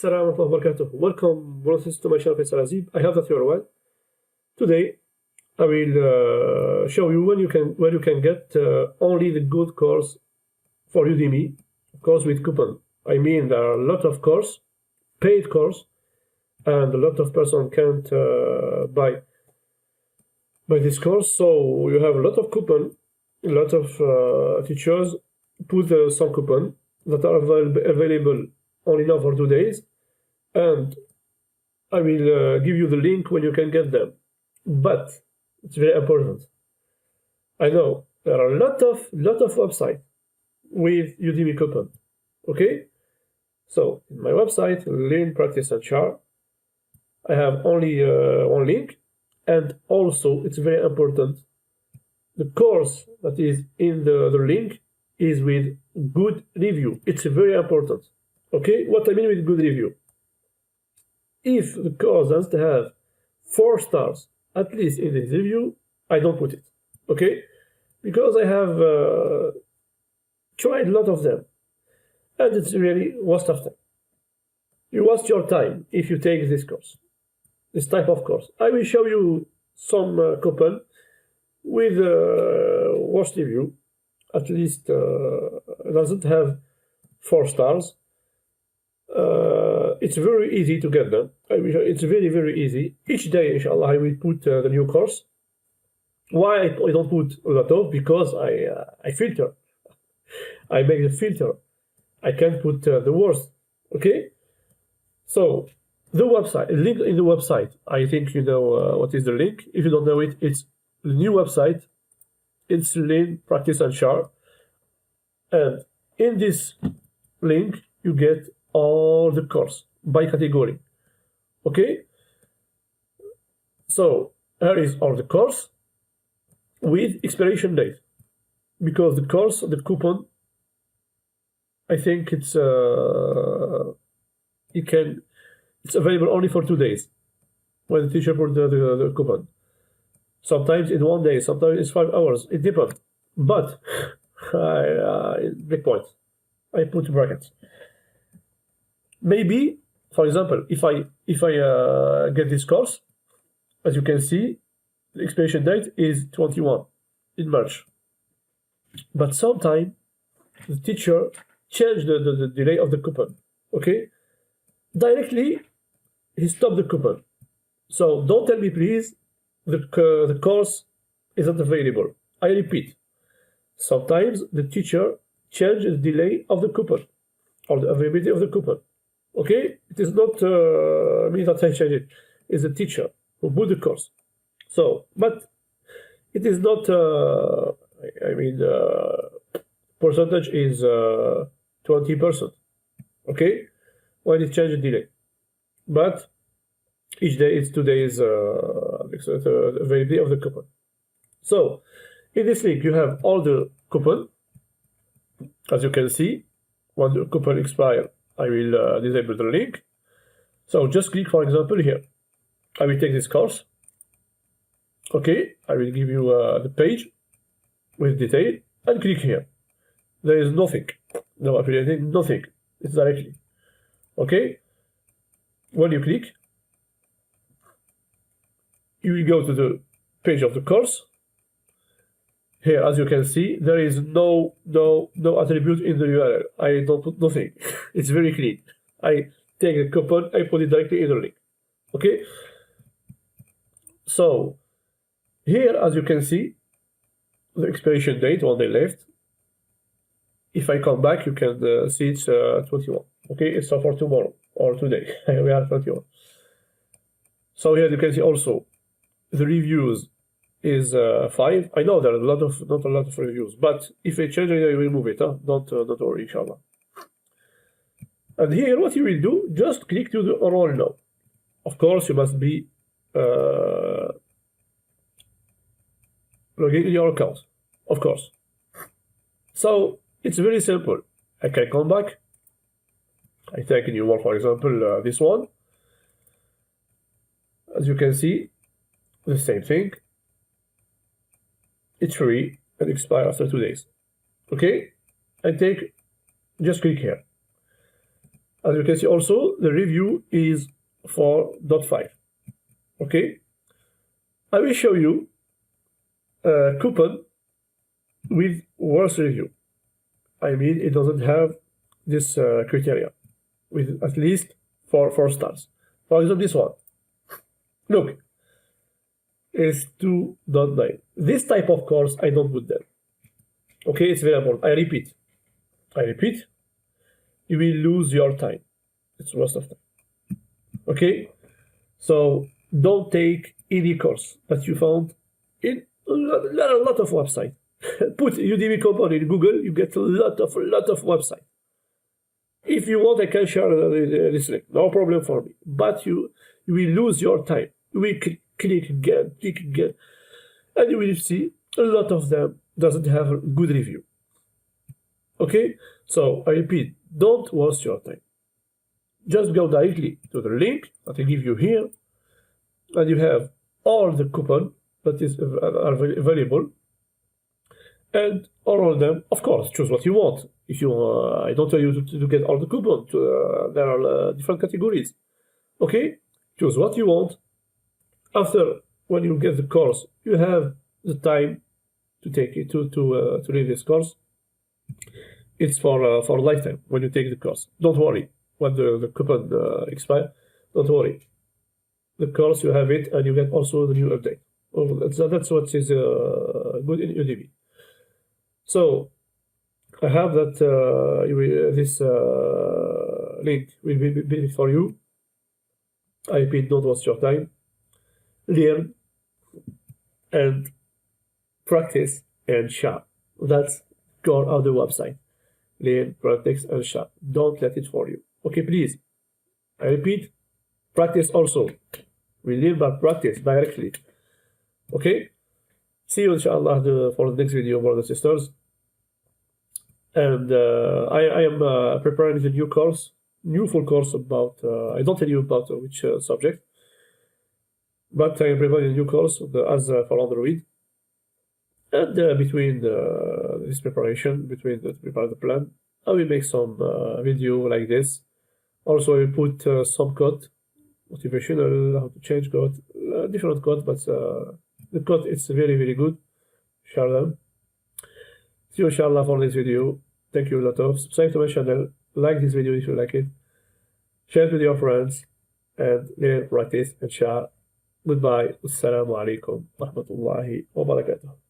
Assalamu alaikum wa barakatuh. Welcome, brothers, to my channel, Faisal Azib. I hope that you are well. Today, I will show you where you can get only the good course for Udemy, course with coupon. I mean, there are a lot of course, paid course, and a lot of person can't buy this course. So you have a lot of coupon, a lot of teachers put some coupon that are available only now for 2 days, and I will give you the link when you can get them. But it's very important. I know there are a lot of websites with Udemy coupon. Okay, so in my website, Learn, Practice, and Share, I have only one link, and also it's very important. The course that is in the link is with good review. It's very important. Okay, what I mean with good review? If the course doesn't have 4 stars, at least in this review, I don't put it. Okay, because I have tried a lot of them, and it's really waste of time. You waste your time if you take this course, this type of course. I will show you some coupon with worst review, at least doesn't have 4 stars. It's very easy to get them. It's very easy. Each day, inshallah, I will put the new course. Why I don't put a lot of? Because I filter. I make the filter. I can't put the worst. Okay. So the website, link in the website. I think you know what is the link. If you don't know it, it's the new website. It's Learn, Practice, and Share. And in this link, you get all the course by category. Okay, so here is all the course with expiration date, because the course, the coupon, I think it's available only for 2 days when the teacher put the coupon. Sometimes in 1 day, sometimes it's 5 hours. It depends. But big point, I put brackets. Maybe, for example, if I get this course, as you can see, the expiration date is 21 in March. But sometimes the teacher changed the delay of the coupon. Okay, directly he stopped the coupon. So don't tell me, please, the course isn't available. I repeat, sometimes the teacher changes the delay of the coupon or the availability of the coupon. Okay, it is not me that I change it. It's the teacher who put the course. So, but it is not. Percentage is 20%. Okay, when it changes delay, but each day it's 2 days availability of the coupon. So, in this link you have all the coupon. As you can see, when the coupon expires, I will disable the link. So just click, for example, here. I will take this course. Okay, I will give you the page with detail, and click here. There is nothing, no affiliating, nothing. It's directly. Okay, when you click, you will go to the page of the course. Here, as you can see, there is no attribute in the URL. I don't put nothing. It's very clean. I take the coupon, I put it directly in the link. Okay? So, here, as you can see, the expiration date, 1 day left. If I come back, you can see it's 21. Okay? It's for tomorrow or today. We are 21. So here you can see also the reviews is 5. I know there are not a lot of reviews, but if I change it, I will move it. Don't worry, inshallah. And here, what you will do, just click to the enroll now. Of course, you must be logging in your account, of course. So it's very simple. I can come back. I take a new one, for example, this one. As you can see, the same thing. It's free and expire after 2 days. Okay, and just click here. As you can see also, the review is 4.5. Okay? I will show you a coupon with worse review. I mean, it doesn't have this criteria with at least 4 stars. For example, this one. Look, it's 2.9. This type of course, I don't put there. Okay, it's very important. I repeat, you will lose your time. It's waste of time. Okay, so don't take any course that you found in a lot of websites. Put Udemy coupon in Google, you get a lot of websites. If you want, I can share this link. No problem for me. But you will lose your time. You will click again, and you will see a lot of them doesn't have a good review. Okay, so I repeat, don't waste your time. Just go directly to the link that I give you here, and you have all the coupon that are available, and all of them. Of course, choose what you want. If you, I don't tell you to get all the coupons. There are different categories. Okay, choose what you want. After, when you get the course, you have the time to take it to read this course. It's for lifetime when you take the course. Don't worry when the coupon expires. Don't worry. The course, you have it, and you get also the new update. Oh, that's what is good in Udemy. So I have that this link will be for you. I repeat, don't waste your time. Learn and practice and share. That's core of the website. Learn, practice, and share. Don't let it for you. Okay, please. I repeat, practice also. We learn by practice directly. Okay? See you, inshallah, for the next video, brothers and sisters. And I am preparing the new full course about, I don't tell you about which subject, but I am preparing a new course as for Android. And between this preparation, prepare the plan, I will make some video like this. Also, I will put some code, motivational, how to change code, different code, but the code is very, very good. Share them. See you, inshallah, for this video. Thank you a lot of. Subscribe to my channel. Like this video if you like it. Share it with your friends. And learn, practice, and share. Goodbye. Assalamu alaikum wa rahmatullahi wa barakatuh.